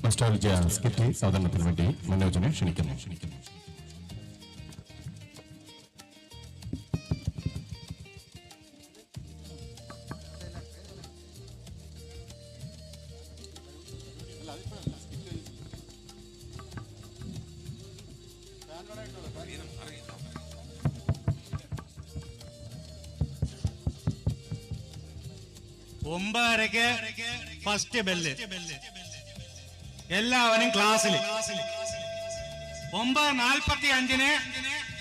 Nostalgia skit അവതരണത്തിന് വേണ്ടി മനോജിനെ ക്ഷണിക്കുന്നു. ഒമ്പതരക്ക് first bell, എല്ലാവരും ക്ലാസ്സിൽ. 9:45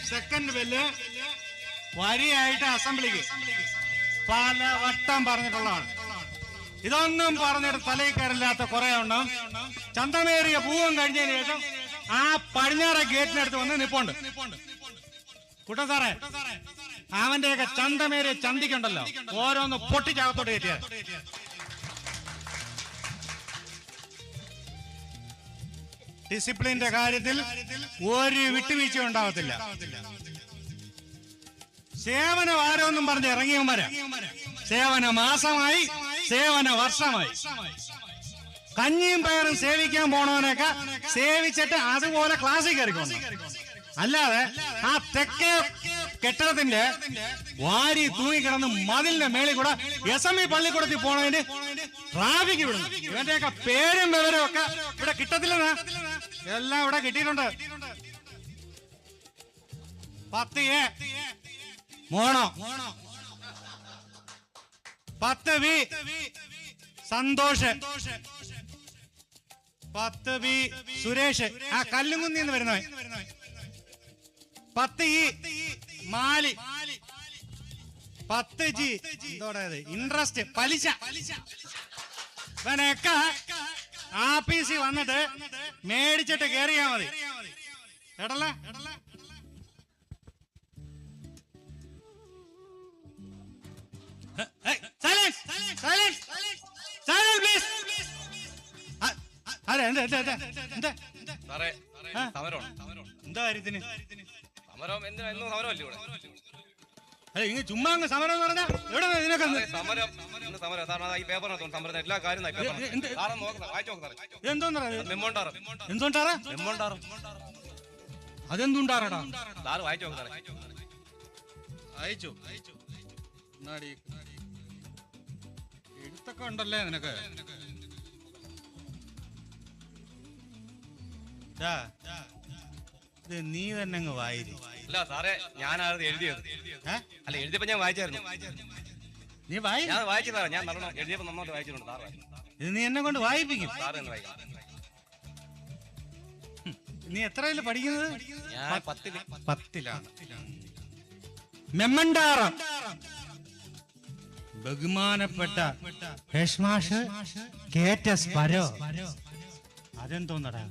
സെക്കൻഡ് ബെല്ല്. വരിയായിട്ട് അസംബ്ലിക്ക് പല വട്ടം പറഞ്ഞിട്ടുള്ളതാണ്. ഇതൊന്നും പറഞ്ഞിട്ട് തലയിൽ കയറില്ലാത്ത കുറെ എണ്ണം ചന്തമേറിയ പൂവം കഴിഞ്ഞതിന് ശേഷം ആ പടിഞ്ഞാറ ഗേറ്റിനടുത്ത് വന്ന് നിപ്പുണ്ട്. കുട്ട സാറേ, അവന്റെയൊക്കെ ചന്തമേറിയ ചന്തിക്കുണ്ടല്ലോ, ഓരോന്ന് പൊട്ടിച്ചകത്തോട്ട് കയറ്റിയ. ഡിസിപ്ലിന്റെ കാര്യത്തിൽ ഒരു വിട്ടുവീഴ്ച ഉണ്ടാവത്തില്ല. സേവനം ആരോന്നും പറഞ്ഞ് ഇറങ്ങിയവന്മാരാ. സേവന മാസമായി, സേവന വർഷമായി. കഞ്ഞിയും പയറും സേവിക്കാൻ പോണവനൊക്കെ സേവിച്ചിട്ട് അതുപോലെ ക്ലാസ്സിൽ കയറിക്കൊണ്ടു. അല്ലാതെ ആ തെക്കേ കെട്ടിടത്തിന്റെ വാരി തൂങ്ങിക്കിടന്ന് മതിലിന്റെ മേളിൽ കൂടെ SME പള്ളിക്കൂടത്തിൽ പോണതിന് ട്രാഫിക് വിടുന്നു. ഇവന്റെയൊക്കെ പേരും വിവരവും ഒക്കെ ഇവിടെ കിട്ടത്തില്ലെന്നാ. എല്ലാം ഇവിടെ കിട്ടിയിട്ടുണ്ട്. 10A mono, 10B Santhosh, 10B Suresh, ആ കല്ലുകുന്നിന്ന് വരുന്നവൻ. 10E മാലി, 10G എന്തോടത് ഇൻട്രസ്റ്റ് പലിശ. ഇവനൊക്കെ ആഫീസിൽ വന്നിട്ട് മേടിച്ചിട്ട് കേറിയാ മതി. എടല്ലേ എന്താ കാര്യത്തിന് ചുമ്മാ അങ്ങ് സമരം എന്ന് പറഞ്ഞാ എവിടെ ഇതിനൊക്കെ എന്തോണ്ടാറാ? അതെന്തുണ്ടാറാടാ? അയച്ചോ? എഴുത്തൊക്കെ ഉണ്ടല്ലേ നിനക്ക്? നീ തന്നെ അങ്ങ് വായിരി. അല്ല സാറേ, ഞാനത് എഴുതിയത്. അല്ല, എഴുതിയപ്പോ ഞാൻ വായിച്ചായിരുന്നു. നീ വായിച്ചു സാറേ, ഞാൻ എഴുതിയപ്പോ നന്നായിട്ട് വായിച്ചിട്ടുണ്ട് സാറേ. ഇത് നീ എന്നെ കൊണ്ട് വായിപ്പിക്കും. സാറേ എന്ന് വായിക്കാം. നീ എത്രയില് പഠിക്കുന്നത്? ഞാൻ 10ലാണ്. മെമ്മണ്ടാറം ബഹുമാനപ്പെട്ട ഹെഷ്മാഷ് കേറ്റസ് പരോ. അതെന്തോന്നടാ?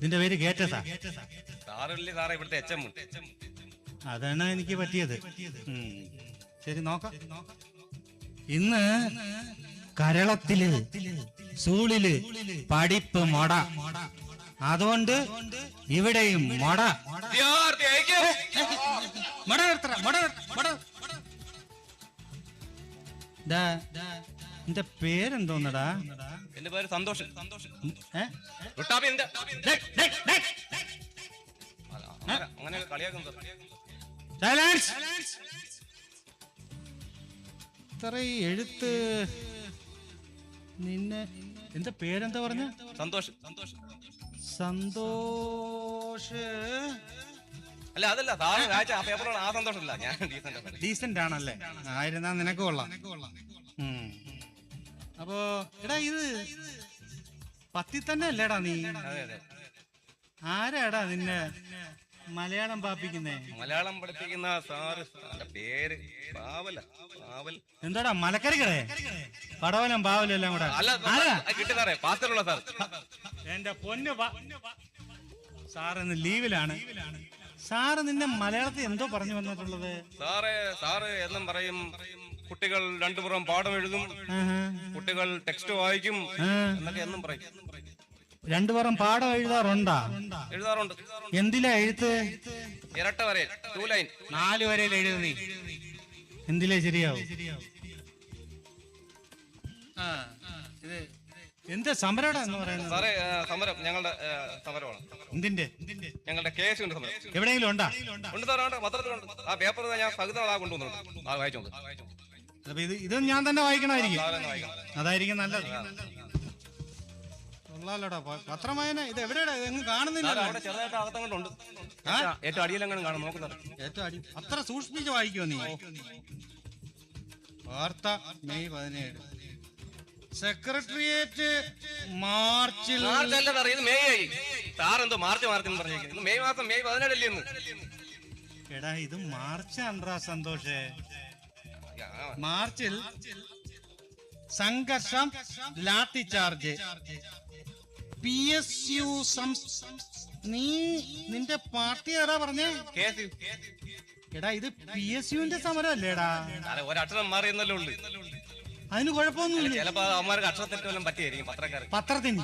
നിന്റെ പേര് കേറ്റസാ? സാറേ ഇവിടുത്തെ HM. അതാണ് എനിക്ക് പറ്റിയത്. ശരി, നോക്കാം. ഇന്ന് കേരളത്തില് സ്കൂളില് പഠിപ്പ് മൊട. അതുകൊണ്ട് ഇവിടെയും മൊട. നിന്റെ പേരെന്തോന്നടാ? എന്റെ പേര് സന്തോഷ്. അങ്ങനെ കളിയാക്കുന്നത് ഇത്ര എഴുത്ത്. നിന്നെ എന്റെ പേരെന്താ പറഞ്ഞ? സന്തോഷ്. സന്തോഷ് അല്ല, അതല്ല സാറ് വായിച്ച ആ പേപ്പറാണ്. ആ സന്തോഷമല്ല, ഞാൻ ഡീസന്റ് ആണല്ലേ? ആയിരുന്നാ നിനക്ക് കൊള്ളാം. അപ്പോ എടാ, ഇത് 10 തന്നെ അല്ലേടാ നീ? ആരാടാ നിന്നെ മലയാളം പാപ്പിക്കുന്നേ? മലയാളം പഠിപ്പിക്കുന്ന സാറ് പേര് പാവൽ. എന്താടാ മലക്കറികളെ? പടവലം പാവലും എല്ലാം കൂടെ കിട്ടി സാറേ. പാസ്തറുള്ള സാർ. എന്റെ പൊന്നു സാറിന്ന് ലീവിലാണ്. സാറ് നിന്നെ മലയാളത്തിൽ എന്തോ പറഞ്ഞു വന്നിട്ടുള്ളത്? സാറ് എന്നും പറയും, കുട്ടികൾ 2 പുറം പാഠം എഴുതും, കുട്ടികൾ ടെക്സ്റ്റ് വായിക്കും എന്നൊക്കെ എന്നും പറയും. 2 പുറം പാഠം എഴുതാറുണ്ട്. എന്തിലാ എഴുത്ത്? ഇരട്ട വരയിൽ 2 ലൈൻ. 4 വരയിൽ എഴുതി. എന്തിലേ ശരിയാവും? എന്ത് സമരടാ എന്ന് പറയുന്നത്? സാറേ സമരം ഞങ്ങളുടെ സമരമാണ്. എന്തിന്റെ? ഞങ്ങളുടെ കേസ് ഉണ്ട് സമരം. എവിടെയെങ്കിലും ഉണ്ടാ? ഉണ്ട് സാറേ, ഉണ്ട്, പത്രത്തിലുണ്ട്. ആ പേപ്പർ ഞാൻ പകുതി കൊണ്ടുവന്നിട്ടുണ്ട്. ആ വായിച്ചോണ്ട് അപ്പൊ ഇത് ഞാൻ തന്നെ വായിക്കണമായിരിക്കും. അതായിരിക്കും നല്ലത്. കൊള്ളാലോടാ പത്രം വായന. ഇത് എവിടെയാ? ഇതെങ്ങും കാണുന്നില്ല. ചെറുതായിട്ട് അകത്തങ്ങോട്ടുണ്ട്. ഏറ്റവും അടിയിലെങ്ങനെ കാണും നോക്കുന്നത്? ഏറ്റവും അടി അത്ര സൂക്ഷ്മിച്ച് വായിക്കുമോ നീ? വാർത്ത മെയ് 17. സെക്രട്ടേറിയറ്റ് മാർച്ചിൽ. ഇത് മെയ് ആയി. സാറെന്തോ മാർച്ച് പറഞ്ഞേക്കുന്നത്. മെയ് മാസം മെയ് 17 അല്ലേ ഇന്ന്? എടാ ഇത് മാർച്ച് അൻട്രാ സന്തോഷേ. മാർച്ചിൽ സംഘർഷം, ലാത്തി ചാർജ്, PSU. നീ നിന്റെ പാർട്ടി ആരാ പറഞ്ഞേ? എടാ ഇത് PSUവിന്റെ സമരം അല്ലേടാ? ഒരക്ഷരം മാറിയെന്നല്ലേ ഉള്ളു. അതിന് കുഴപ്പമൊന്നുമില്ല. ചിലപ്പോ അവന്മാർക്ക് അക്ഷരത്തെറ്റും പറ്റിയായിരിക്കും പത്രക്കാർ. പത്രത്തിന്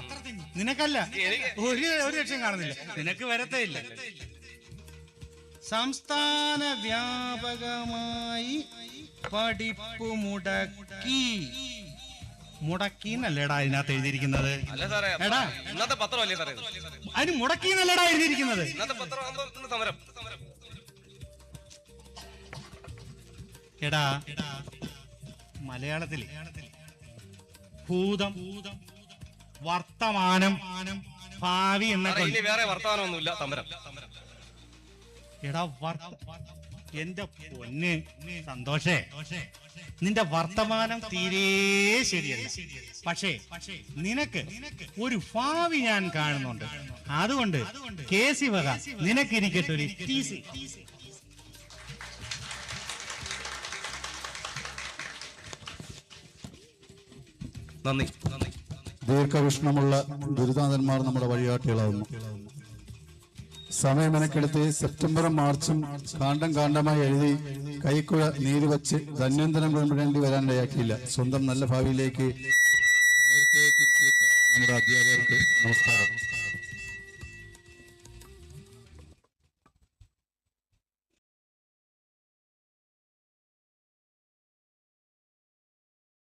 നിനക്കല്ല. ഒരു ലക്ഷം കാണുന്നില്ല. നിനക്ക് വരത്തേ ഇല്ല. സംസ്ഥാന വ്യാപകമായി പഠിപ്പ് മുടക്കിന്നല്ലേടാ ഇതിനകത്ത് എഴുതിയിരിക്കുന്നത്? എടാ ഇന്നത്തെ പത്രമല്ലേ സാറേ? അതിന് മുടക്കിന്നല്ലേടാ എഴുതിയിരിക്കുന്നത്? ഇന്നത്തെ പത്രം സമരം. എടാ മലയാളത്തിൽ ഭൂതം, വർത്തമാനം, ഭാവി എന്നൊക്കെ വേറെ വർത്തമാനമൊന്നുമില്ല. സമരം. എടാ എന്റെ പൊന്ന് സന്തോഷേ, നിന്റെ വർത്തമാനം തീരെ ശരിയല്ല. പക്ഷേ നിനക്ക് ഒരു ഭാവി ഞാൻ കാണുന്നുണ്ട്. അതുകൊണ്ട് KC വക നിനക്കിരിക്കട്ടെ ഒരു TC. നന്ദി. ദീർഘവീക്ഷണമുള്ള ദുരിതാന്തന്മാർ നമ്മുടെ വഴികാട്ടികളാവുന്നു. സമയമെനക്കെടുത്ത് സെപ്റ്റംബറും മാർച്ചും കാണ്ഡമായി എഴുതി കൈക്കുഴ നീരുവച്ച് ധന്വന്തരം കൊണ്ടുവരേണ്ടി വരാനിടയാക്കിയില്ല. സ്വന്തം നല്ല ഭാവിയിലേക്ക് നേരത്തെ തിരിച്ചുവിട്ട നമ്മുടെ അധ്യാപകർക്ക് നമസ്കാരം.